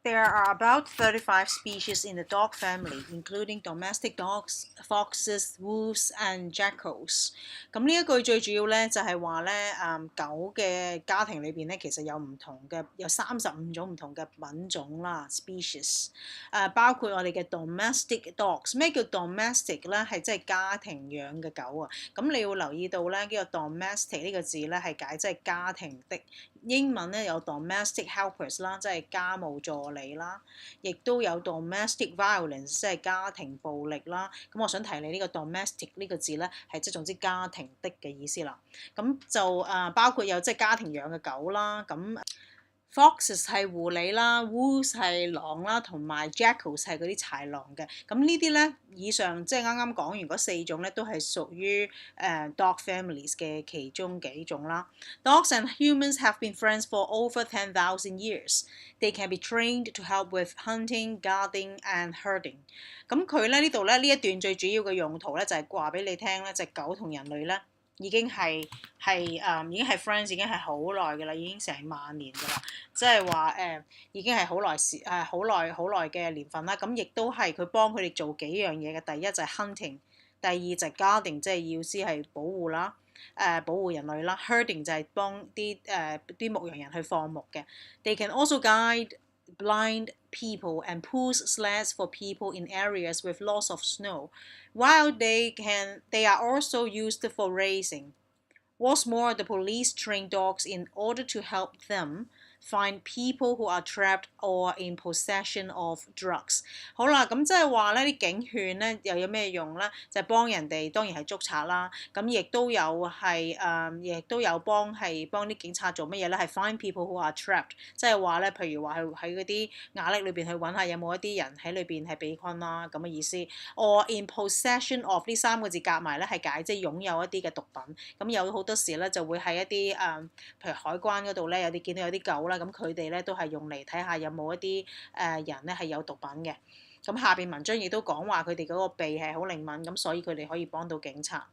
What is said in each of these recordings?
There are about 35 species in the dog family, including domestic dogs, foxes, wolves, and jackals. 咁呢一句最主要咧就係話咧，狗嘅家庭裏邊咧其實有唔同嘅，有35種唔同嘅品種啦 species。包括我哋嘅 domestic dogs。咩叫 domestic 咧？係即係家庭養嘅狗啊。咁你要留意到咧，呢個 domestic 呢個字咧係解即係家庭的。英文咧有 domestic helpers 啦，即係家務助理啦，亦都有 domestic violence，即係家庭暴力啦。咁我想提你呢個 domestic 呢個字咧，係即係總之家庭的嘅意思啦。咁就包括有即係家庭養嘅狗啦，咁。Foxes 係狐狸啦 ，wolves 係狼啦，同埋 jackals 係嗰啲豺狼嘅。咁呢啲咧，以上即係啱啱講完嗰4種咧，都係屬於dog families 嘅其中幾種啦。Dogs and humans have been friends for over 10,000 years. They can be trained to help with hunting, guarding and herding. 咁佢咧呢度咧呢一段最主要嘅用途咧就係話俾你聽咧，隻狗同人類咧。已經係 friends， 已經係好耐嘅啦，已經成萬年嘅啦，即係話已經係好耐嘅年份啦。咁亦都係佢幫佢哋做幾樣嘢嘅。第一就係 hunting， 第二就係 guarding， 即係意思係保護啦，保護人類啦。herding 就係幫啲牧羊人去放牧嘅。They can also guide blind people and pull sleds for people in areas with lots of snow, while they are also used for racing. What's more, the police train dogs in order to help them find people who are trapped or in possession of drugs. 好啦，咁即係話咧，啲警犬咧又有咩用咧？就係幫人哋，當然係捉賊啦。咁亦都有幫啲警察做乜嘢咧？係 find people who are trapped， 即係話咧，譬如話喺嗰啲瓦礫裏邊去揾下有冇一啲人喺裏邊係被困啦咁嘅意思。or in possession of 呢3個字夾埋咧係解即係擁有一啲嘅毒品。咁有好多時咧就會喺一啲譬如海關嗰度咧，有啲見到有啲狗啦，咁佢哋咧都係用嚟睇下有冇一啲人咧係有毒品嘅。咁下邊文章亦都講話佢哋嗰個鼻係好靈敏，咁所以佢哋可以幫到警察。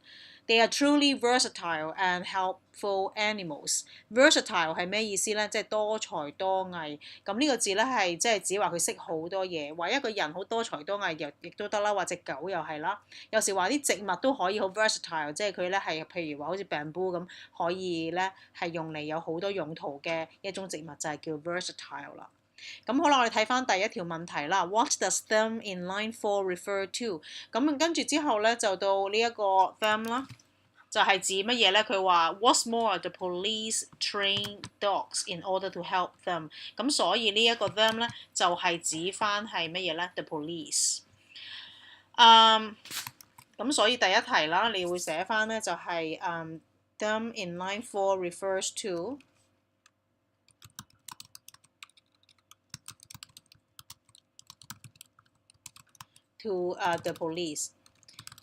They are truly versatile and helpful animals. Versatile 係咩意思咧？即係多才多藝。咁呢個字咧係即係指話佢識好多嘢，話一個人好多才多藝亦都得啦，或者狗又係啦。有時話啲植物都可以好 versatile， 即係佢咧係譬如話好似 bamboo 咁，可以咧係用嚟有好多用途嘅一種植物就係叫 versatile 啦。咁好啦，我哋睇翻第一條問題啦。What does them in line 4 refer to？ 咁跟住之後咧就到呢一個 them 啦，就係指乜嘢咧？佢話 What's more, the police train dogs in order to help them。咁所以呢一個 them 咧就係指翻係乜嘢咧 ？The police。咁所以第一題啦，你會寫翻咧就係them in line 4 refers to。to the police。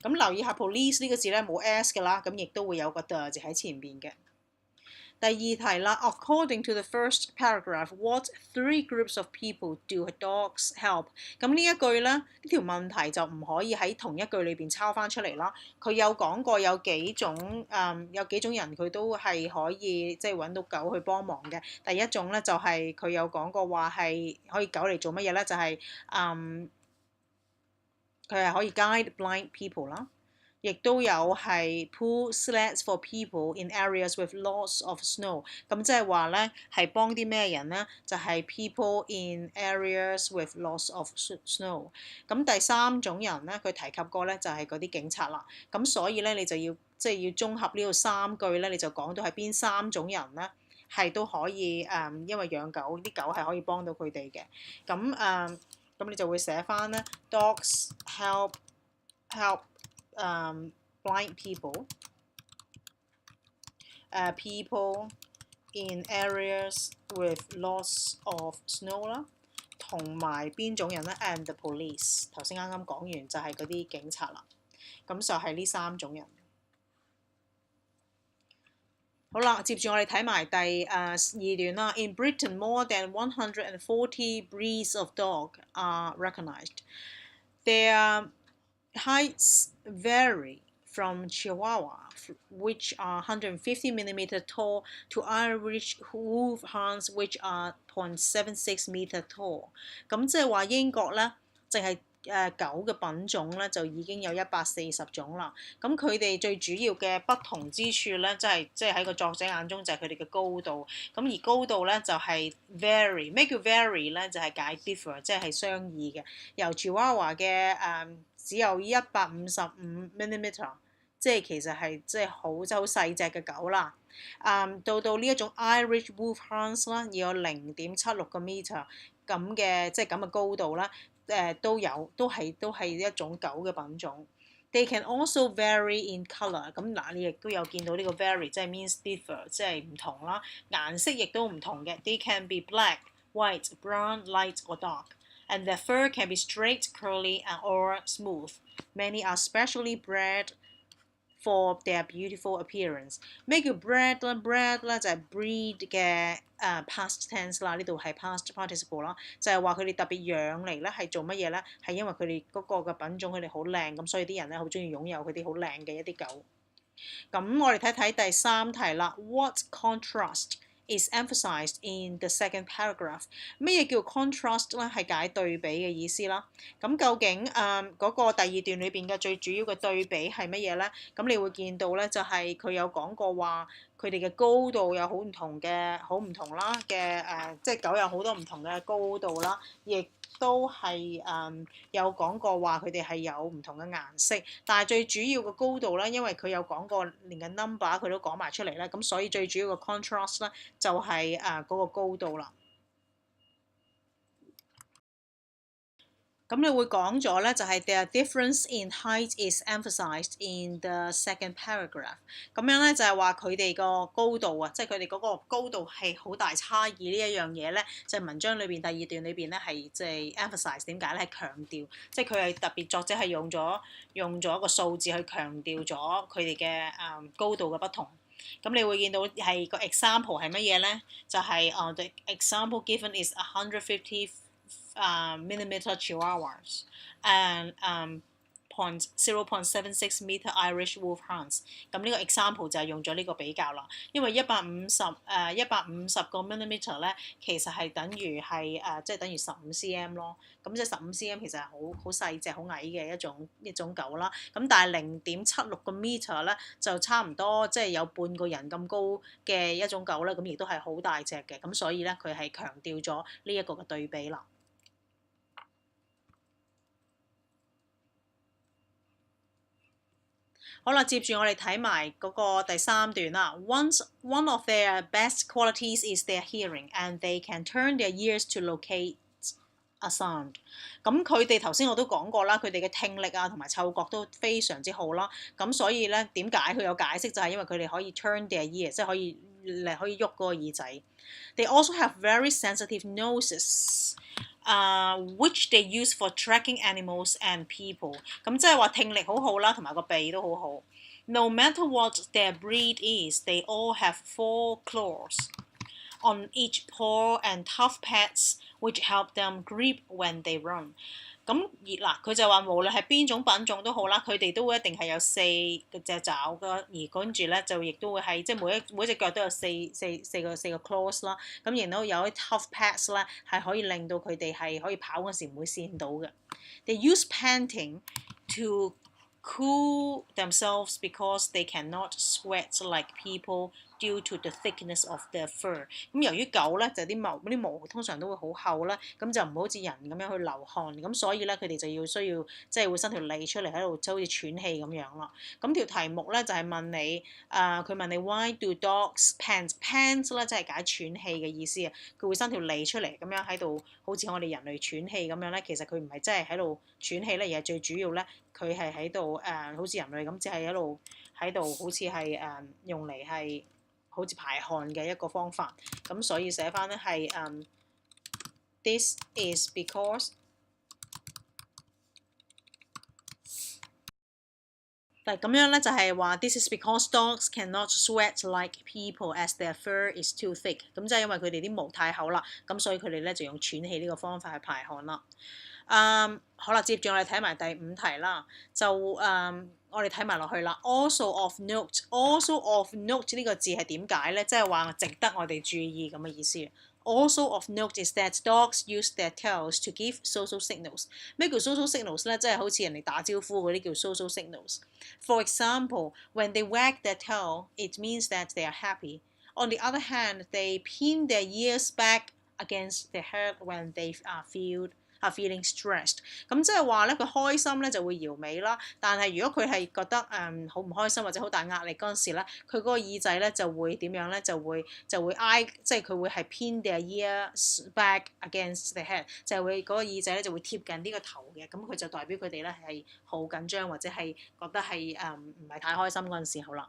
咁留意下 police 呢個字咧冇 s 嘅啦，咁亦都會有個 the 字喺前邊嘅。第二題啦 ，According to the first paragraph, what 3 groups of people do dogs help？ 咁呢一句咧，呢條問題就唔可以喺同一句裏邊抄翻出嚟啦。佢有講過有幾種人佢都係可以即係揾到狗去幫忙嘅。第一種咧就係佢有講過話係可以狗嚟做乜嘢咧？就係佢係可以 guide blind people 啦，亦都有係 pull sleds for people in areas with lots of snow。咁即係話咧係幫啲咩人咧？就係 people in areas with lots of snow。咁第三種人咧，佢提及過咧就係嗰啲警察啦。咁所以咧你就要即係要綜合呢度3句咧，你就講到係邊3種人咧係都可以因為養狗啲狗係可以幫到佢哋嘅。咁你就會寫翻咧 ，dogs help blind people， people in areas with lots of snow 啦，同埋邊種人咧 ？And the police。頭先啱啱講完就係嗰啲警察啦，咁就係呢3種人。好啦，接住我哋睇埋第2段啦。In Britain, more than 140 breeds of dog are recognized. Their heights vary from Chihuahua, which are 150mm tall, to Irish Wolfhounds, which are 0.76 meter tall。咁即係話英國咧，淨係狗嘅品種咧就已經有140種啦。咁佢哋最主要嘅不同之處咧，即係喺個作者眼中就係佢哋嘅高度。咁而高度咧就係 vary， 咩叫 vary 咧？就係解 differ， 即係相異嘅。由 Chihuahua 嘅只有155mm，即係其實係即係好細隻嘅狗啦。到呢一種 Irish Wolfhounds 啦，要有0.76個 meter 咁嘅即係咁嘅高度啦。都係一種狗嘅品種。They can also vary in colour。咁嗱，你亦都有見到呢個 vary， 即係 means differ， 即係唔同啦。顏色亦都唔同嘅。They can be black, white, brown, light or dark. And their fur can be straight, curly, or smooth. Many are specially bred for their beautiful appearance。咩叫 bred 咧 ？bred 咧就係 breed 嘅past tense 啦，呢度係 past participle 啦，就係話佢哋特別養嚟咧係做乜嘢咧？係因為佢哋嗰個嘅品種佢哋好靚，咁所以啲人咧好中意擁有佢啲好靚嘅一啲狗。咁我哋睇睇第3題啦。What contrast is emphasized in the second paragraph？ 乜嘢叫 contrast 咧？係解對比嘅意思啦。咁究竟嗰個第2段裏邊嘅最主要嘅對比係乜嘢咧？咁你會見到咧，就係佢有講過話，佢哋嘅高度有好唔同啦嘅即係狗有好多唔同嘅高度啦，亦都係有講過話佢哋係有唔同嘅顏色，但係最主要嘅高度咧，因為佢有講過連個 number 佢都講埋出嚟咧，咁所以最主要嘅 contrast 咧就係嗰個高度啦。咁你會講咗咧，就係 their difference in height is emphasized in the second paragraph。咁樣咧就係話佢哋個高度啊，即係佢哋嗰個高度係好大差異呢一樣嘢咧，就係文章裏邊第2段裏邊咧係即係 emphasize 點解咧係強調，即係佢係特別作者係用咗一個數字去強調咗佢哋嘅高度嘅不同。咁你會見到係個 example 係乜嘢咧？就係the example given is 150mm Chihuahuas and 0.76 meter Irish Wolfhounds。咁呢個 example 就係用咗呢個比較啦。因為150個 millimeter 咧，其實係等於係即係等於15 cm 咯。咁即係15 cm 其實係好細隻、好矮嘅一種狗啦。咁但係0.76個 meter 咧，就差唔多即係有半個人咁高嘅一種狗啦。咁亦都係好大隻嘅。咁所以咧，佢係強調咗呢一個嘅對比啦。好啦，接住我哋睇埋嗰個第3段啦。One of their best qualities is their hearing, and they can turn their ears to locate a sound。咁佢哋頭先我都講過啦，佢哋嘅聽力啊同埋嗅覺都非常之好啦。咁所以咧，點解佢有解釋就係因為佢哋可以 turn their ears， 即係可以喐嗰個耳仔。They also have very sensitive noses。which they use for tracking animals and people。咁即係話聽力好好啦，同埋個鼻都好好。No matter what their breed is, they all have 4 claws on each paw and tough pads, which help them grip when they run。咁嗱，佢就話無論係邊種品種都好啦，佢哋都一定係有4隻爪㗎，而跟住咧就亦都會係即係每隻腳都有四個 claws 啦。咁然後有啲 tough pads 咧，係可以令到佢哋係可以跑嗰時唔會跣到嘅。They use panting to cool themselves because they cannot sweat like people due to the thickness of their fur。咁由於狗咧就啲毛通常都會好厚啦，咁就唔好似人咁樣去流汗，咁所以咧佢哋就需要即係會伸條脷出嚟喺度，就好似喘氣咁樣啦。咁條題目咧就係問你佢問你 Why do dogs pant？pant 咧即係解喘氣嘅意思啊。佢會伸條脷出嚟咁樣喺度，好似我哋人類喘氣咁樣咧。其實佢唔係真係喺度喘氣咧，而係最主要咧佢係喺度好似人類咁，只係喺度好似係用嚟係好似排汗嘅一個方法。咁所以寫翻咧係This is because。嗱咁樣咧就係話 This is because dogs cannot sweat like people as their fur is too thick。咁即係因為佢哋啲毛太厚啦，咁所以佢哋咧就用喘氣呢個方法去排汗啦。好啦，接住我哋睇埋第5題啦，就我哋睇埋落去啦。Also of note，also of note 呢個字係點解咧？即係話值得我哋注意咁嘅意思。Also of note is that dogs use their tails to give social signals。咩叫 social signals 咧？即係好似人哋打招呼嗰啲叫 social signals。For example, when they wag their tail, it means that they are happy. On the other hand, they pin their ears back against their head when they are feeling stressed。咁即係話咧，佢開心咧就會搖尾啦。但係如果佢係覺得好唔開心或者好大壓力嗰陣時咧，佢嗰個耳仔咧就會點樣咧？就會即係佢會係 pin their ears back against the head， 就係會嗰個耳仔咧就會貼近呢個頭嘅。咁佢就代表佢哋咧係好緊張或者係覺得係唔係太開心嗰陣時候啦。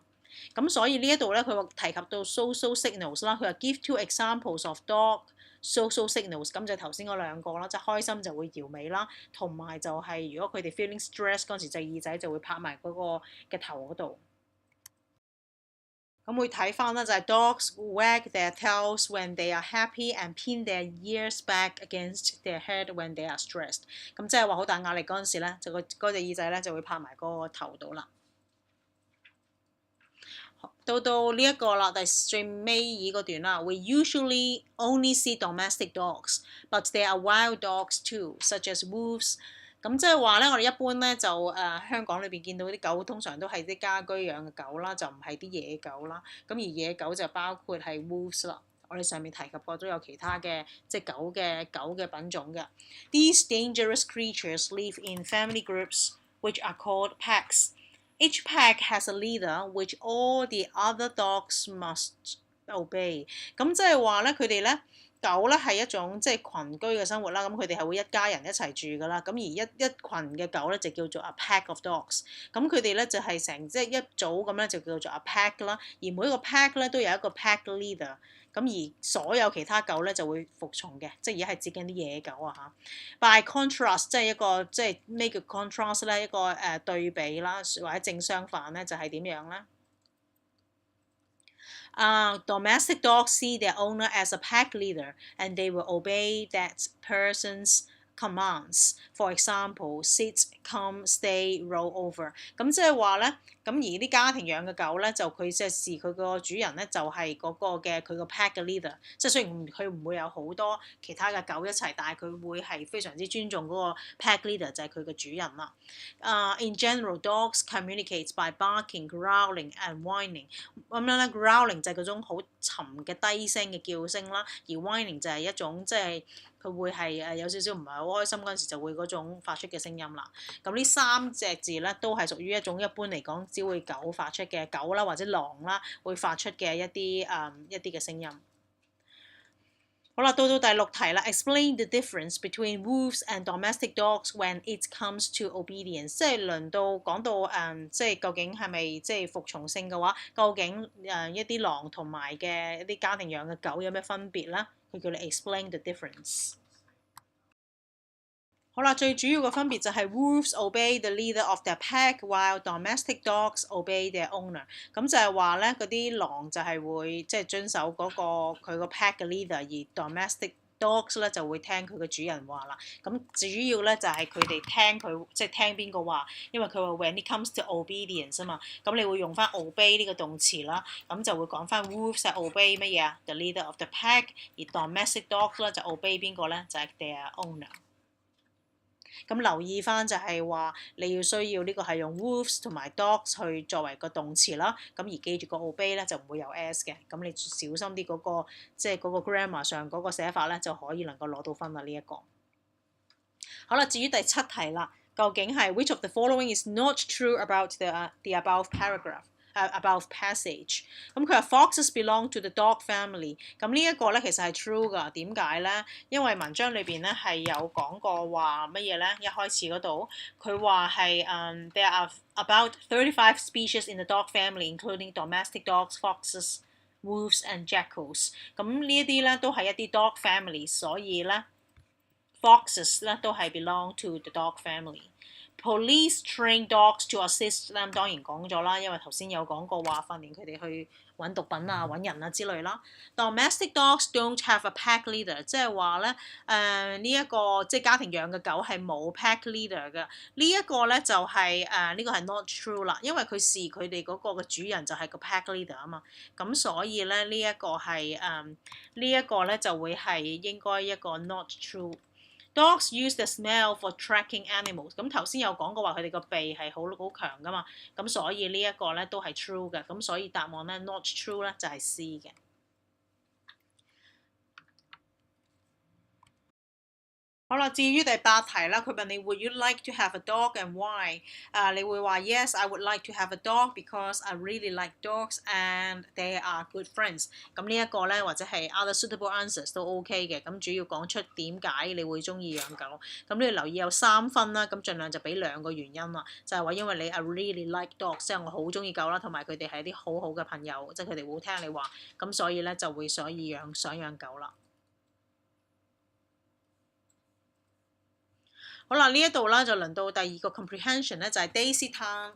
咁所以呢一度咧，佢提及到 social signals 啦，佢話 give 2 examples of dog social signals， 咁就頭先嗰兩個啦，即係開心就會搖尾啦，同埋就係如果佢哋 feeling stress 嗰陣時，隻耳仔就會拍埋嗰個嘅頭嗰度。咁會睇翻啦，就係 dogs wag their tails when they are happy and pin their ears back against their head when they are stressed。咁即係話好大壓力嗰陣時咧，就嗰隻耳仔咧就會拍埋嗰個頭度啦。到呢一個啦，最尾嗰段啦。We usually only see domestic dogs, but there are wild dogs too, such as wolves。咁即係話咧，我哋一般咧就香港裏邊見到啲狗，通常都係啲家居養嘅狗啦，就唔係啲野狗啦。咁而野狗就包括係 wolves 啦。我哋上面提及過都有其他嘅即係狗嘅品種嘅。These dangerous creatures live in family groups, which are called packs.Each pack has a leader, which all the other dogs must obey。咁即係話咧，佢哋咧狗咧係一種即係群居嘅生活啦。咁佢哋係會一家人一齊住噶啦。咁而一群嘅狗咧就叫做 a pack of dogs。咁佢哋咧就係即係一組咁咧就叫做 a pack 啦。而每一個 pack 咧都有一個 pack leader。咁而所有其他狗咧就會服從嘅，即係而家係指緊啲野狗啊嚇。By contrast， 即係一個即係咩叫 contrast 咧？一個對比啦，或者正相反咧，就係點樣咧？Domestic dogs see their owner as a pack leader, and they will obey that person's commands. For example, sit, come, stay, roll over。咁即係話咧，咁而啲家庭養嘅狗咧，就佢即係視佢個主人咧，就係嗰個嘅佢個 pack 嘅 leader。即係雖然佢唔會有好多其他嘅狗一齊，但係佢會係非常之尊重嗰個 pack leader，就係佢嘅主人啦。In general, dogs communicate by barking, growling and whining。咁樣咧 ，growling 就係嗰種好沉嘅低聲嘅叫聲啦，而 whining 就係一種即係佢會係有少少唔係好開心嗰陣時就會嗰種發出嘅聲音啦。咁呢3隻字咧都係屬於一種一般嚟講只會狗發出嘅狗啦或者狼啦會發出嘅一啲嘅聲音。好啦，到第6題啦。Explain the difference between wolves and domestic dogs when it comes to obedience。即係輪到講到即係究竟係咪即係服從性嘅話，究竟一啲狼同埋嘅一啲家庭養嘅狗有咩分別咧？佢叫你 explain the difference。好啦，最主要嘅分別就係 wolves obey the leader of their pack, while domestic dogs obey their owner。咁就係話咧，嗰啲狼就係會即係遵守嗰佢個 pack 嘅 leader，而 domestic dogs 咧就會聽佢嘅主人話啦。咁主要咧就係佢哋聽佢即係聽邊個話，因為佢話 when it comes to obedience 啊嘛。咁你會用翻 obey 呢個動詞啦，咁就會講翻 wolves 係 obey 乜嘢啊 ？The leader of the pack， 而 domestic dogs 咧就 obey 邊個咧？就係 their owner。咁留意翻就係話你要需要呢個係用 wolves 同埋 dogs 去作為個動詞啦，咁而記住個 obey 咧就唔會有 s 嘅，咁你小心啲嗰個即係嗰個 grammar 上嗰個寫法咧就可以能夠攞到分啦呢一個。好啦，至於第7題啦，究竟係 which of the following is not true about the above paragraph？About passage， 咁佢話 foxes belong to the dog family。咁呢一個咧其實係 true 㗎。點解咧？因為文章裏邊咧係有講過話乜嘢咧？一開始嗰度佢話係there are about 35 species in the dog family, including domestic dogs, foxes, wolves and jackals。咁呢一啲咧都係一啲 dog family， 所以咧 foxes 咧都係 belong to the dog family。Police train dogs to assist them， 當然講咗啦，因為頭先有講過話訓練佢哋去揾毒品啊、揾人啊之類啦。Domestic dogs don't have a pack leader， 即係話咧呢一個即係家庭養嘅狗係冇 pack leader 嘅。呢一個咧就係呢個係 not true 啦，因為佢視佢哋嗰個嘅主人就係個 pack leader 啊嘛。咁所以咧呢一個係呢一個咧就會係應該一個 not true。Dogs use the smell for tracking animals。咁頭先有講過話佢哋個鼻係好強噶嘛，咁所以呢一個咧都係 true 嘅，咁所以答案咧 not true 咧就係 C 嘅。好啦，至於第8題啦，佢問你 Would you like to have a dog and why？ 你會話 Yes, I would like to have a dog because I really like dogs and they are good friends。咁呢一個咧或者係 other suitable answers 都 OK 嘅。咁主要講出點解你會中意養狗。咁你要留意有3分啦，咁盡量就俾2個原因啦，就係話因為你 I really like dogs， 即係我好中意狗啦，同埋佢哋係啲好好嘅朋友，即係佢哋會聽你話，咁所以咧就會想養狗啦。好啦，呢一度啦就輪到第2個 comprehension 咧，就係 Daisy Town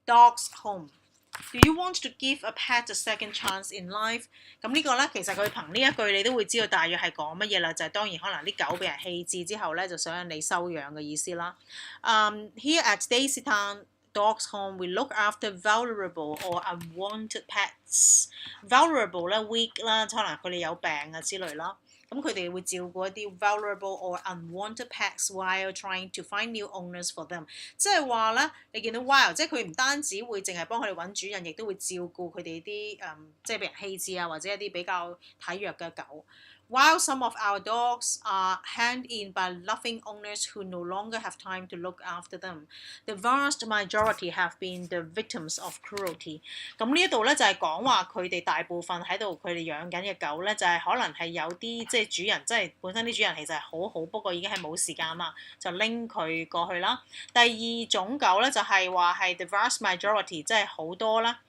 Dogs Home。Do you want to give a pet a second chance in life？ 咁呢個咧其實佢憑呢一句你都會知道大約係講乜嘢啦，就係當然可能啲狗俾人棄置之後咧，就想你收養嘅意思啦。Here at Daisy Town Dogs Home, we look after vulnerable or unwanted pets. Vulnerable 咧 weak 啦，可能佢哋有病啊之類啦。咁佢哋會照顧一啲 vulnerable or unwanted pets while trying to find new owners for them。即係話咧，你見到 while， 即係佢唔單止會淨係幫佢哋揾主人，亦都會照顧佢哋啲即係俾人棄置啊，或者一啲比較體弱嘅狗。While some of our dogs are hand in by loving owners who no longer have time to look after them, the vast majority have been the victims of cruelty。咁呢一度咧就係講話佢哋大部分喺度佢哋養緊嘅狗咧，就係可能係有啲即係主人，即係本身啲主人其實係好好，不過已經係冇時間啦，就拎佢過去啦。第2種狗咧就係話係 the vast majority， 即係好多啦。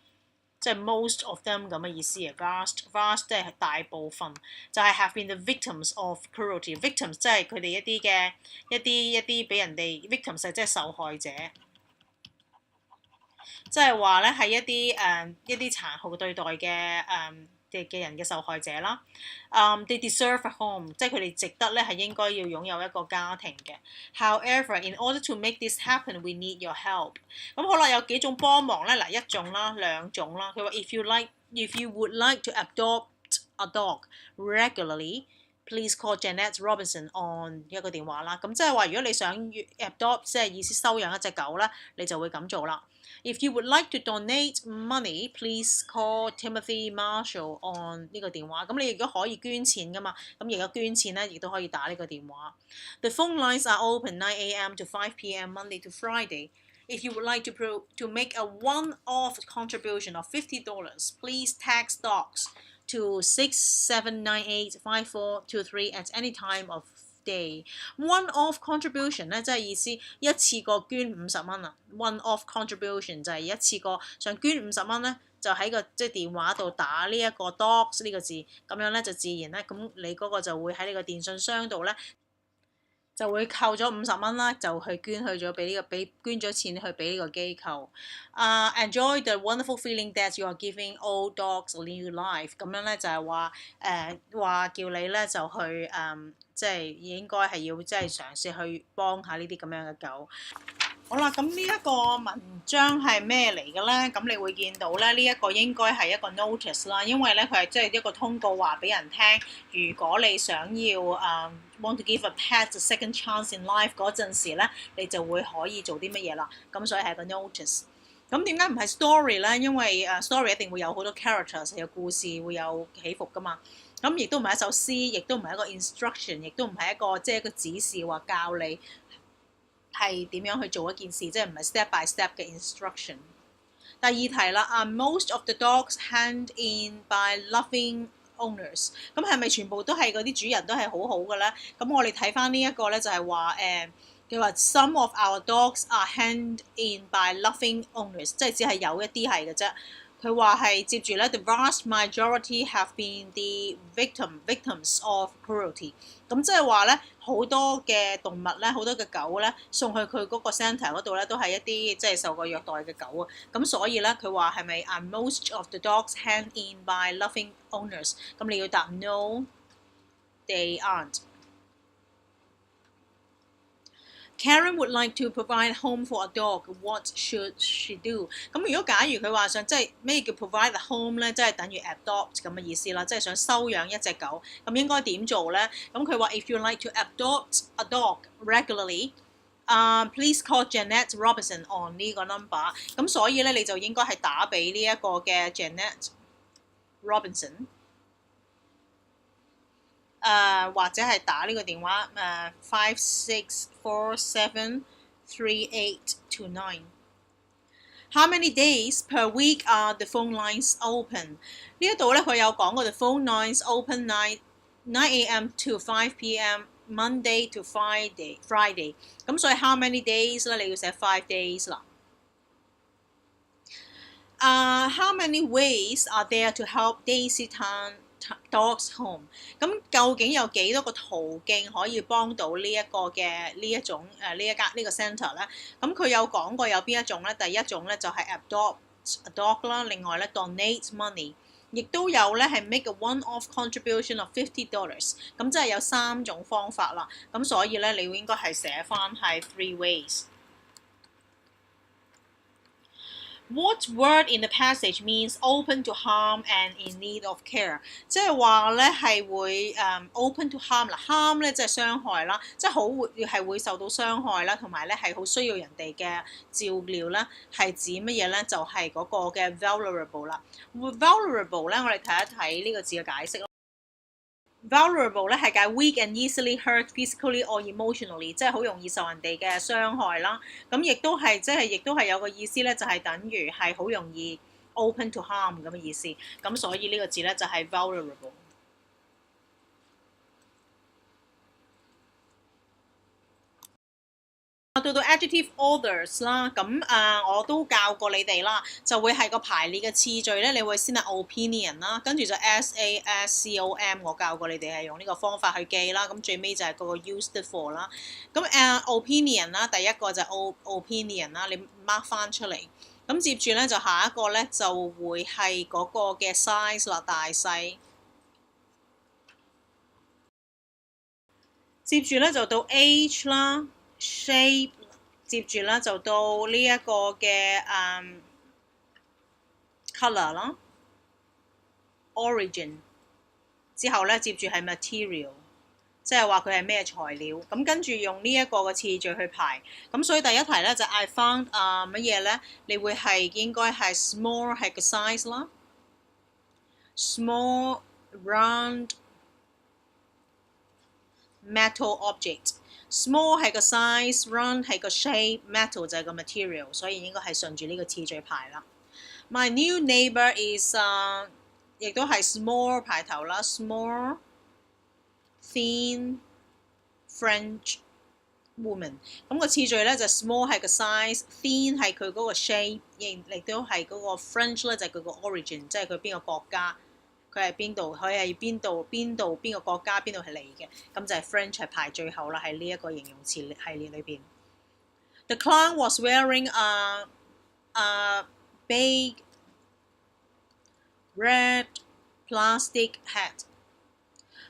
即係 most of them 咁嘅意思嘅 vast 即係大部分，就係 have been the victims of cruelty。 victims 即係佢哋一啲俾人哋 victims 係即係受害者，即係話咧係一啲殘酷對待嘅人嘅受害者啦。They deserve a home， 即係佢哋值得咧係應該要擁有一個家庭嘅。However, in order to make this happen, we need your help。咁好啦，有幾種幫忙咧？嗱，1種啦，2種啦。佢話 if you would like to adopt a dog regularly, please call Janet Robinson on 一個電話啦。咁即係話如果你想 adopt 即係意思收養一隻狗咧，你就會咁做啦。If you would like to donate money, please call Timothy Marshall on 呢個電話。咁你如果可以捐錢噶嘛，咁而家捐錢咧，亦都可以打呢個電話。The phone lines are open 9 a.m. to 5 p.m. Monday to Friday. If you would like to make a one-off contribution of $50, please text dogs to 67985423 at any time of day。 One-off contribution 咧，即係意思一次過捐50蚊啊。One-off contribution 就係一次過想捐50蚊咧，就喺個即係電話度打呢一個 dogs 呢個字，咁樣咧就自然咧，咁你嗰個就會喺你個電信箱度咧。就會扣咗50蚊啦，就去捐咗俾呢個捐咗錢去俾呢個機構。Enjoy the wonderful feeling that you are giving all dogs a new life。咁樣咧就係話叫你咧就去即係應該係要即係嘗試去幫下呢啲咁樣嘅狗。好啦，咁呢一個文章係咩嚟嘅咧？咁你會見到咧，呢一個應該係一個 notice 啦，因為咧佢係即係一個通告話俾人聽，如果你想要want to give a pet a second chance in life 嗰陣時咧，你就會可以做啲乜嘢啦。咁所以係個 notice。咁點解唔係 story 咧？因為story 一定會有好多 characters， 有故事會有起伏噶嘛。咁亦都唔係一首詩，亦都唔係一個 instruction， 亦都唔係一個即係一個指示話教你係點樣去做一件事，即係唔係 step by step 嘅 instruction。第2題啦，most of the dogs hand in by loving owners。咁係咪全部都係嗰啲主人都係好好嘅咧？咁我哋睇翻呢一個咧就係話佢話 some of our dogs are hand in by loving owners， 即係只係有一啲係嘅啫。佢話係接住咧 ，the vast majority have been the victims of cruelty。咁即係話咧，好多嘅動物咧，好多嘅狗咧，送去佢嗰個 centre 嗰度咧，都係一啲即係受過虐待嘅狗啊。咁所以咧，佢話係咪 are most of the dogs hand in by loving owners？ 咁你要答 no，they aren't。Karen would like to provide a home for a dog. What should she do？ 咁如果假如佢話想即係咩叫 provide a home 咧，即係等於 adopt 咁嘅意思啦，即係想收養一隻狗，咁應該點做咧？咁佢話 if you like to adopt a dog regularly，please call Janet Robinson on 呢個 number。咁所以咧你就應該係打俾呢一個嘅 Janet Robinson。或者係打呢個電話56473829。How many days per week are the phone lines open？ 呢一度咧佢有講過 the phone lines open 9 a.m. to 5 p.m. Monday to Friday。咁所以 how many days 咧你要寫5 days 啦。How many ways are there to help Daisy turn dogs home？ 咁究竟有幾多個途徑可以幫到呢一個嘅呢一種呢個 centre 咧？咁佢有講過有邊一種咧？第一種咧就係 adopt a dog 啦，另外咧 donate money， 亦都有咧係 make a one-off contribution of $50。咁即係有3種方法啦。咁所以咧你應該係寫翻係 3 ways。What word in the passage means open to harm and in need of care？ 即係話咧係會open to harm 啦 ，harm 咧即係傷害啦，即係會受到傷害啦，同埋咧係好需要人哋嘅照料啦，係指乜嘢咧？就係嗰個嘅 vulnerable 啦。vulnerable 咧，我哋睇一睇呢個字嘅解釋咯。vulnerable 咧係解 weak and easily hurt physically or emotionally， 即係好容易受人哋嘅傷害啦。咁亦都係有個意思咧，就係等於係好容易 open to harm 咁嘅意思。咁所以呢個字咧就係 vulnerable。到 adjective orders 啦，咁我都教過你哋啦，就會係個排列嘅次序咧，你會先係 opinion 啦，跟住就 SASCOM， 我教過你哋係用呢個方法去記啦，咁最尾就係嗰個 used for 啦。咁opinion 啦，第一個就係 opinion 啦，你 mark 翻出嚟。咁接住咧就下一個咧就會係嗰個嘅 size 啦，大細。接住咧就到 age 啦。shape， 接住咧就到呢一個嘅color 啦 ，origin， 之後咧接住係 material， 即係話佢係咩材料。咁跟住用呢一個嘅次序去排。咁所以第一題咧就 I found 乜嘢咧？你會係應該係 small 係個 size 啦 ，small round metal object。small 係個 size，round 係個 shape，metal 就係個 material， 所以應該係順住呢個次序排啦。My new neighbor is 亦都係 small 排頭啦 ，small thin French woman。咁個次序咧就 small 係個 size，thin 係佢嗰個 shape， 亦都係嗰個 French 咧就係佢個 origin， 即係佢邊個國家。佢係邊度？佢係邊個國家？邊度係嚟嘅？咁就係 French 係排最後啦，喺呢一個形容詞系列裏邊。The clown was wearing a big red plastic hat。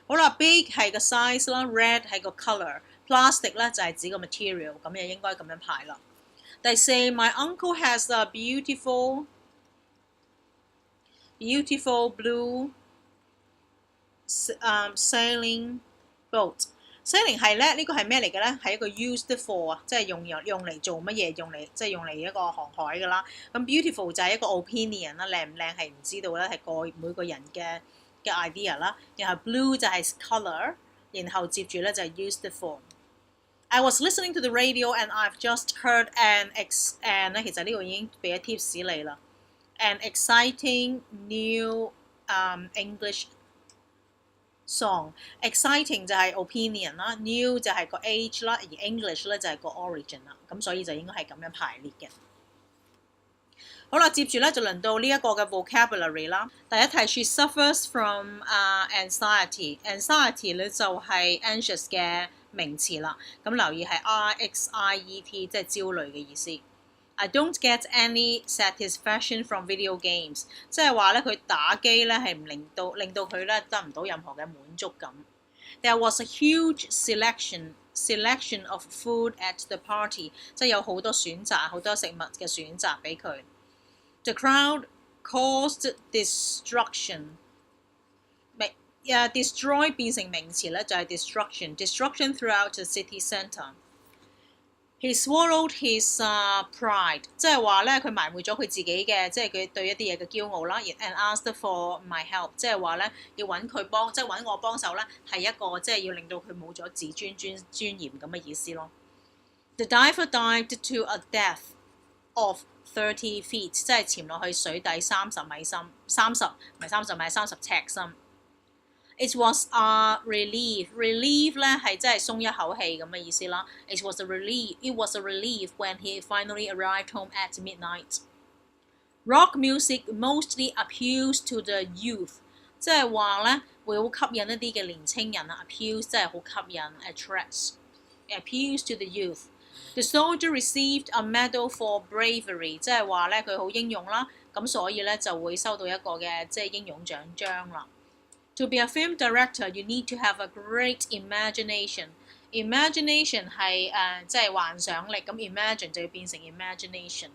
好啦 ，big 係個 size 啦 ，red 係個 colour，plastic 咧就係指個 material， 咁就應該咁樣排啦。第四 ，My uncle has a beautiful blue sailing boat。sailing 係咧，呢個係咩嚟嘅咧？係一個 used for 啊，即係用嚟做乜嘢？用嚟一個航海㗎啦。咁 beautiful 就係一個 opinion 啦，靚唔靚係唔知道咧，係每個人嘅 idea 啦。然後 blue 就係 colour， 然後接住咧就係 used for。I was listening to the radio and I've just heard and 咧，其實呢個已經俾咗 tips 你啦。An exciting new English song。exciting 就係 opinion 啦 ，new 就係個 age 啦，而 English 咧就係個 origin 啦。咁所以就應該係咁樣排列嘅。好啦，接住咧就輪到呢一個嘅 vocabulary 啦。第一題 ，she suffers from anxiety。anxiety 咧就係 anxious 嘅名詞啦。咁留意係 anxiety，即係焦慮嘅意思。I don't get any satisfaction from video games， 即係話咧佢打機咧係唔令到佢咧得唔到任何嘅滿足感。There was a huge selection of food at the party， 即係有好多選擇，好多食物嘅選擇俾佢。The crowd caused destruction。destroy 變成名詞咧就係 destruction throughout the city centre。He swallowed his pride， 即係話咧佢埋沒咗佢自己嘅，即係佢對一啲嘢嘅驕傲啦。And asked for my help， 即係話咧要揾佢幫，即係揾我幫手咧，係一個即係要令到佢冇咗自尊嚴咁嘅意思咯。The diver dived to a depth of 30 feet， 即係潛落去水底30米深，30唔係30米，30尺深。It was a relief 咧係即係鬆一口氣咁嘅意思啦。It was a relief when he finally arrived home at midnight. Rock music mostly appeals to the youth， 即係話咧會好吸引一啲嘅年青人啊。Appeals 即係好吸引 ，attracts。Appeals to the youth。The soldier received a medal for bravery， 即係話咧佢好英勇啦，咁所以咧就會收到一個嘅即係英勇獎章啦。To be a film director, you need to have a great imagination. Imagination 係即係幻想力，咁 imagine 就要變成 imagination。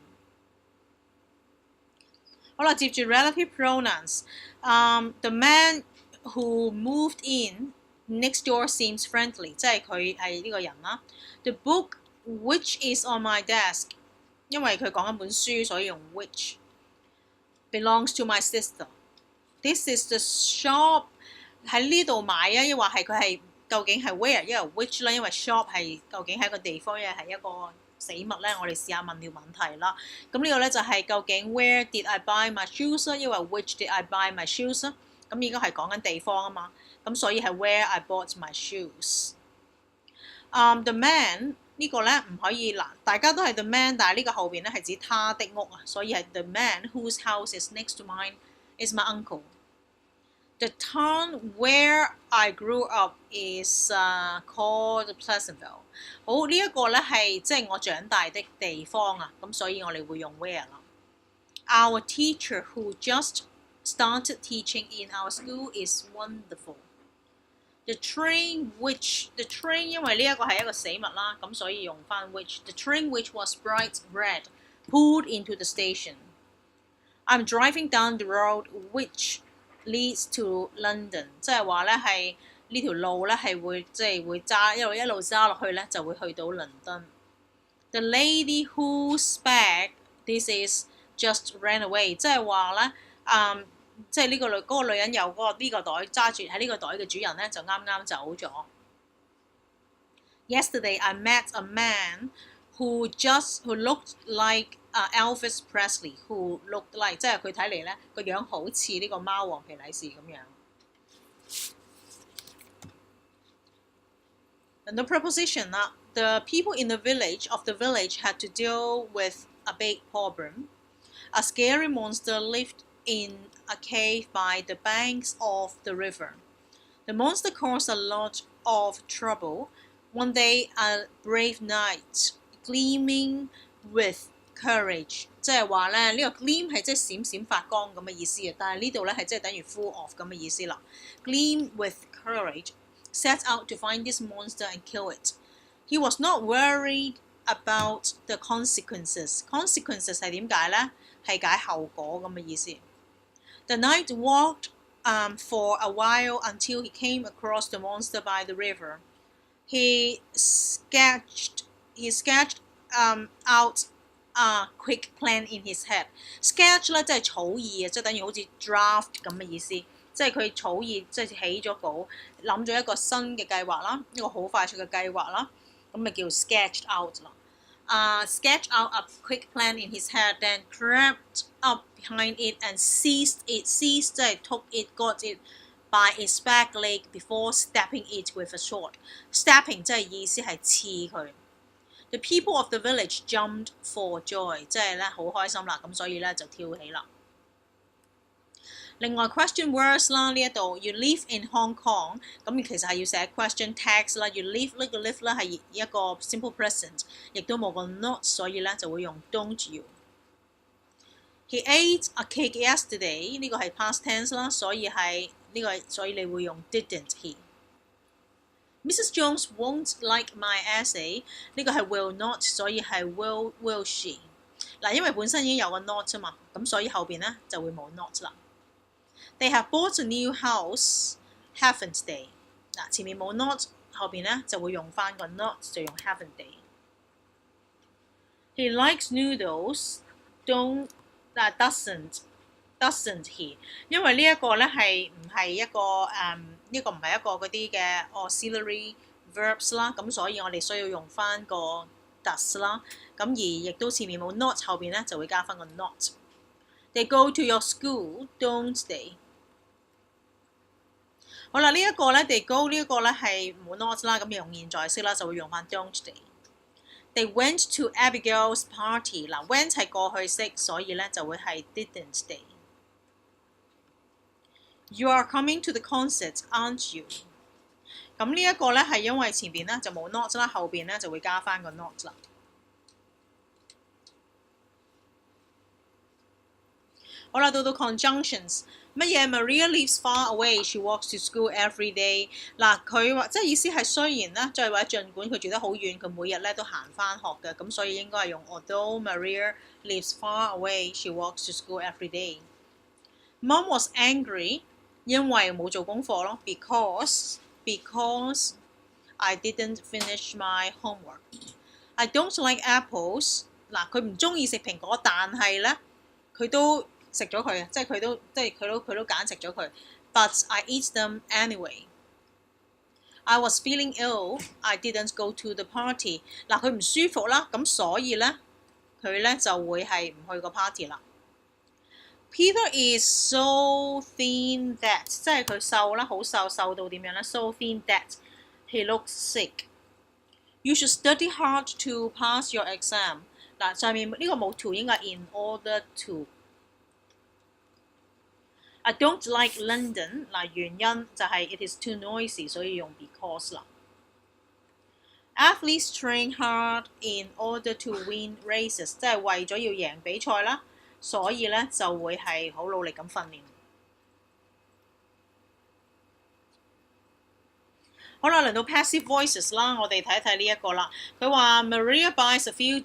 好啦，接住 relative pronouns。The man who moved in next door seems friendly， 即係佢係呢個人啦。The book which is on my desk， 因為佢講緊本書，所以用 which。Belongs to my sister。This is the shop， 喺呢度買啊，抑或係佢係究竟係 where， 因為 which 啦，因為 shop 係究竟係一個地方，亦係一個死物咧。我哋試下問條問題啦。咁呢個咧就係究竟 where did I buy my shoes， 因為 which did I buy my shoes， 咁應該係講緊地方啊嘛。咁所以係 where I bought my shoes。The man 呢個咧唔可以嗱，大家都係 the man， 但係呢個後邊咧係指他的屋啊，所以係 the man whose house is next to mine is my uncle. The town where I grew up is called Pleasantville。好，呢一個咧係即係我長大的地方啊，咁所以我哋會用 where 啦。Our teacher who just started teaching in our school is wonderful. The train 因為呢一個係一個死物啦，咁所以用翻 which。The train which was bright red pulled into the station。I'm driving down the road which leads to London， 即係話咧係呢條路咧係會即係會揸一路揸落去咧就會去到倫敦。The lady whose bag this is just ran away， 即係話咧即係呢個嗰個女人有嗰個呢個袋揸住喺呢個袋嘅主人咧就啱啱走咗。Yesterday I met a man who looked like Elvis Presley, who looked like 即係佢睇嚟咧個樣好似呢個貓王皮禮士咁樣。輪到 preposition 啦。The people in the village had to deal with a big problem. A scary monster lived in a cave by the banks of the river. The monster caused a lot of trouble. One day, a brave knight, gleaming with courage， 即係話咧呢個 gleam 係即係閃閃發光咁嘅意思啊，但係呢度咧係即係等於 full of 咁嘅意思啦。Gleam with courage set out to find this monster and kill it. He was not worried about the consequences. Consequences 係點解咧？係解後果咁嘅意思。The knight walked for a while until he came across the monster by the river. He sketched out a quick plan in his head。 Sketch 咧即係草擬啊，即係等於好似 draft 咁嘅意思，即係佢草擬即係起咗稿，諗咗一個新嘅計劃啦，一個好快速嘅計劃啦，咁咪叫 sketched out 啦。Sketched out a quick plan in his head, then crept up behind it and seized it. Seized 即係 took it, got it by its back leg before stabbing it with a sword. Stabbing 即係意思係刺佢。The people of the village jumped for joy， 即係咧好開心啦，咁所以咧就跳起啦。另外 question words 啦，呢一度 you live in Hong Kong， 咁其實係要寫 question text 啦。You live 呢個 live 咧係一個 simple present， 亦都冇個 not， 所以咧就會用 don't you。He ate a cake yesterday， 呢個係 past tense 啦，所以你會用 didn't he。Mrs. Jones won't like my essay， 呢個係 will not， 所以係 will she。嗱，因為本身已經有個 not 啊嘛，咁所以後邊咧就會冇 not 啦。They have bought a new house, haven't they？ 嗱，前面冇 not， 後邊咧就會用翻個 not， 就用 haven't they。He likes noodles, doesn't he？ 因為呢一個咧係唔係一個呢個唔係一個嗰啲嘅 auxiliary verbs 啦，咁所以我哋需要用翻個 does 啦，咁而亦都前面冇 not， 後邊咧就會加翻個 not。They go to your school, don't they？ 好啦，呢一個咧 they go 呢一個咧係冇 not 啦，咁用現在式啦，就會用翻 don't they。They went to Abigail's party， 嗱 went 係過去式，所以咧就會係 didn't they。You are coming to the concert, aren't you？ 咁呢一個咧係因為前邊咧就冇 not 啦，後邊咧就會加翻個 not 啦。好啦，到 conjunctions， 乜嘢 Maria lives far away, she walks to school every day。嗱，佢話即係意思係雖然咧，再或者儘管佢住得好遠，佢每日咧都行翻學嘅，咁所以應該係用 Although Maria lives far away, she walks to school every day。Mom was angry， 因為冇做功課咯 ，because I didn't finish my homework。I don't like apples， 嗱佢唔中意食蘋果，但係咧佢都食咗佢，即係佢都揀食咗佢。But I eat them anyway. I was feeling ill. I didn't go to the party. 嗱，佢唔舒服啦，咁所以咧，佢咧就會係唔去個 party 啦。Peter is so thin that， 即係佢瘦啦，好瘦，瘦到點樣咧 ？So thin that he looks sick. You should study hard to pass your exam. 嗱，上面呢個冇 to 應該係 in order to。I don't like London， 嗱原因就係 it is too noisy， 所以用 because 啦。Athletes train hard in order to win races， 即係為咗要贏比賽啦，所以咧就會係好努力咁訓練。好啦，嚟到 passive voices 啦，我哋睇一睇呢一個啦。佢話 Maria buys a few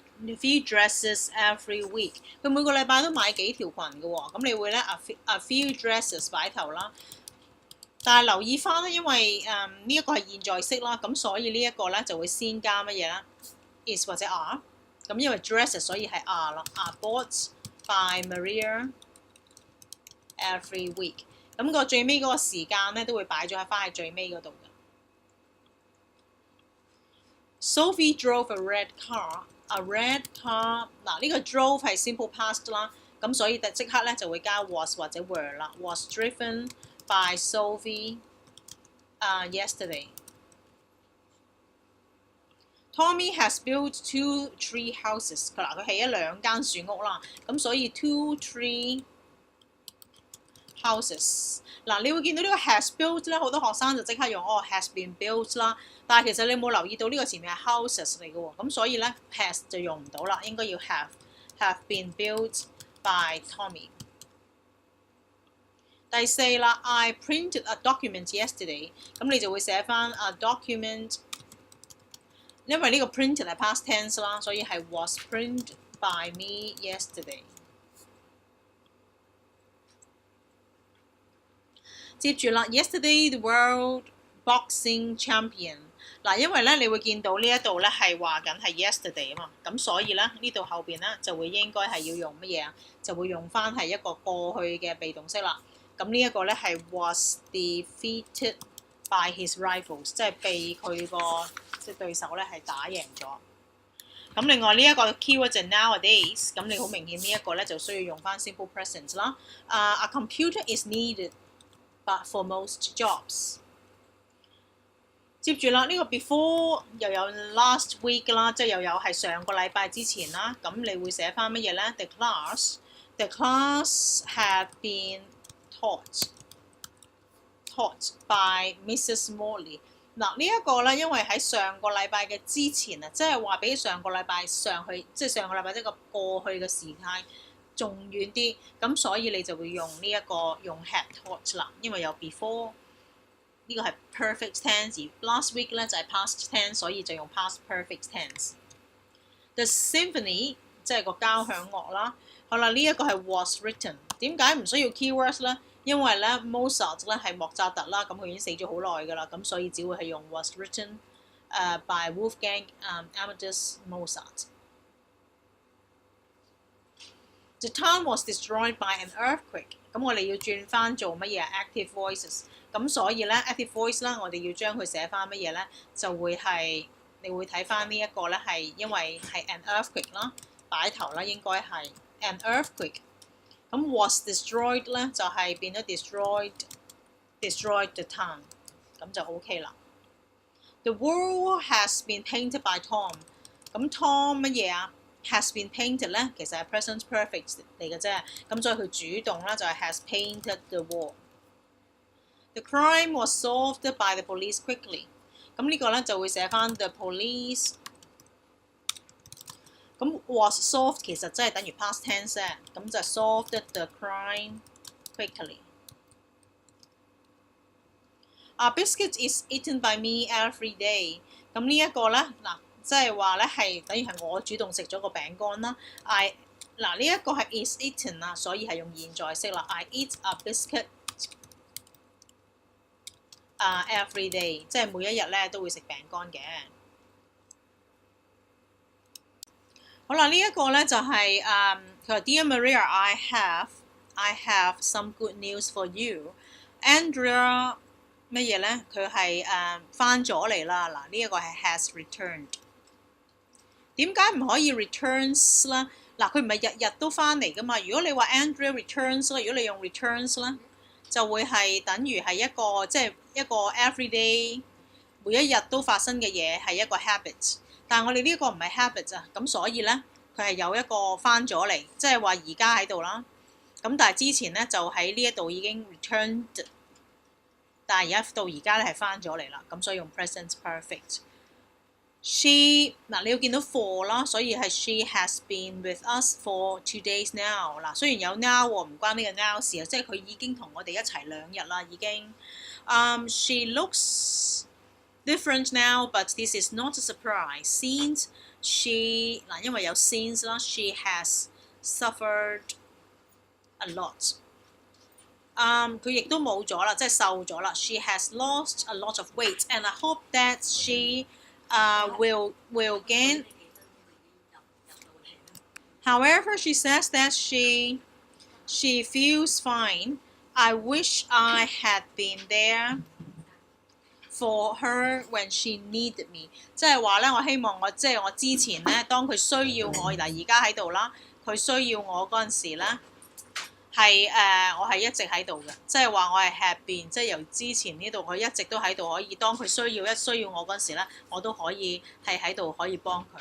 dresses every week。佢每個禮拜都買幾條裙嘅喎，咁你會咧 a few dresses 擺頭啦。但係留意翻咧，因為呢一個係現在式啦，咁所以呢一個咧就會先加乜嘢咧 is 或者 are。咁因為 dresses 所以係 are 啦 ，are bought by Maria every week。咁個最尾嗰個時間咧都會擺咗翻喺最尾嗰度嘅。Sophie drove a red car。A red car， 嗱呢個 drove 係 simple past 啦，咁所以即刻咧就會加 was 或者 were 啦。Was driven by Sophie yesterday。Tommy has built 2 tree houses。嗱佢起咗2間樹屋啦，咁所以 2 tree houses。嗱，你會見到呢個 has built 咧，好多學生就即刻用has been built 啦。但係其實你冇留意到呢個前面係 houses 嚟嘅喎，咁所以咧 has 就用唔到啦，應該要 have been built by Tommy。第4啦 ，I printed a document yesterday， 咁你就會寫翻 a document， 因為呢個 printed 係 past tense 啦，所以係 was printed by me yesterday。接住啦 ，yesterday the world boxing champion。嗱，因為咧你會見到呢一度咧係話緊係 yesterday 啊嘛，咁所以咧呢度後邊咧就會應該係要用乜嘢啊？就會用翻係一個過去嘅被動式啦。咁呢一個咧係 was defeated by his rivals， 即係被佢個對手咧係打贏咗。咁另外呢一個 keyword 就 nowadays， 咁你好明顯呢一個咧就需要用翻 simple present 啦。A computer is needed but for most jobs。接住啦，呢個 before 又有 last week 啦，即係又有係上個禮拜之前啦。咁你會寫翻乜嘢咧 ？The class had been taught by Mrs. Morley。嗱，呢一個咧，因為喺上個禮拜嘅之前啊，即係話比上個禮拜上去，即係上個禮拜即係個過去嘅時間仲遠啲，咁所以你就會用呢一個用 had taught 啦，因為有 before。呢個係 perfect tense， 而 last week 咧就係 past tense， 所以就用 past perfect tense。The symphony 即係個交響樂啦。好啦，呢一個係 was written。點解唔需要 keywords 咧？因為咧 Mozart 咧係莫扎特啦，咁佢已經死咗好耐㗎啦，咁所以只會係用 was written by Wolfgang Amadeus Mozart。The town was destroyed by an earthquake。咁我哋要轉翻做乜嘢 active voices。咁所以咧 active voice 啦，我哋要將佢寫翻乜嘢咧，就會係你會睇翻呢一個咧係因為係 an earthquake 啦，擺頭啦應該係 an earthquake。咁 was destroyed 咧就係變咗 destroyed the town， 咁就 OK 啦。The wall has been painted by Tom。咁 Tom 乜嘢啊？ has been painted 咧，其實係 present perfect 嚟嘅啫，咁所以佢主動啦就係 has painted the wall。The crime was solved by the police quickly。咁呢個咧就會寫翻 the police。咁 was solved 其實真係等於 past tense 啫，咁就 solved the crime quickly。A biscuit is eaten by me every day。咁呢一個咧嗱，即係話咧係等於係我主動食咗個餅乾啦。嗱呢一個係 is eaten 啦，所以係用現在式啦。I eat a biscuit every day， 即係每一日咧都會食餅乾嘅。好啦，呢一個咧就係佢話 Dear Maria，I have some good news for you。Andrea 乜嘢咧？佢係翻咗嚟啦。嗱，呢一個係 has returned。點解唔可以 returns 咧？嗱，佢唔係日日都翻嚟噶嘛。如果你話 Andrea returns 咧，如果你用 returns 咧，就會係等於係一個即係一個 everyday 每一日都發生嘅嘢係一個 habit。但係我哋呢個唔係 habit 啊，咁所以咧佢係有一個翻咗嚟，即係話而家喺度啦。咁但係之前咧就喺呢一度已經 returned， 但係而家咧係翻咗嚟啦，咁所以用 present perfect。She 嗱你要見到 for 啦，所以係 she has been with us for 2 days now。嗱雖然有 now 喎，唔關呢個 now 事啊，即係佢已經同我哋一齊2日啦已經。She looks different now, but this is not a surprise since she 嗱因為有 since 啦 ，she has suffered a lot。佢亦都冇咗啦，即係瘦咗啦。She has lost a lot of weight, and I hope that she will gain. However, she says that she feels fine. I wish I had been there for her when she needed me。即係話咧，我希望我之前咧，當佢需要我，嗱而家喺度啦，佢需要我嗰陣時咧，係我係一直喺度嘅，即係話我係 have been， 即係由之前呢度佢一直都喺度，可以當佢需要我嗰陣時咧，我都可以係喺度可以幫佢。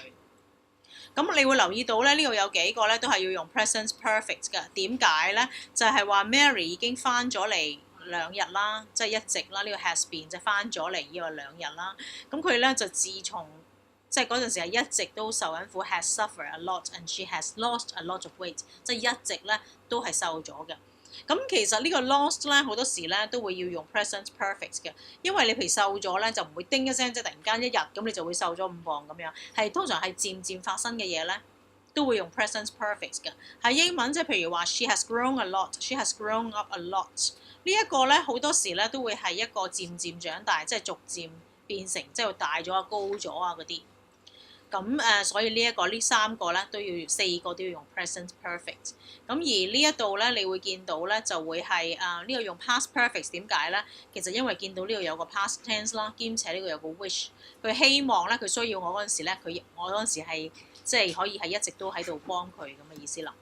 咁你會留意到咧，呢度有幾個咧都係要用 present perfect 嘅。點解咧？就係話 Mary 已經翻咗嚟2日啦，即係一直啦。呢個 has been 就翻咗嚟呢個2日啦。咁佢咧就自從即係嗰陣時係一直都受緊苦 ，has suffered a lot and she has lost a lot of weight， 即係一直咧都係瘦咗嘅。咁其實呢個 lost 咧好多時咧都會要用 present perfect 嘅，因為你譬如瘦咗咧就唔會叮一聲，即係突然間1日咁你就會瘦咗5磅咁樣，係通常係漸漸發生嘅嘢咧都會用 present perfect 嘅。喺英文即係譬如話 she has grown a lot，she has grown up a lot。呢一個咧好多時咧都會係一個漸漸長大，即係逐漸變成即係大咗啊、高咗啊嗰啲。咁所以呢3個咧都要4個都要用 present perfect。咁而呢一度咧，你會見到咧就會係呢個用 past perfect 點解咧？其實因為見到呢度有個 past tense 啦，兼且呢個有個 wish， 佢希望咧佢需要我嗰陣時咧，我嗰陣時係即係可以係一直都喺度幫佢咁嘅意思啦。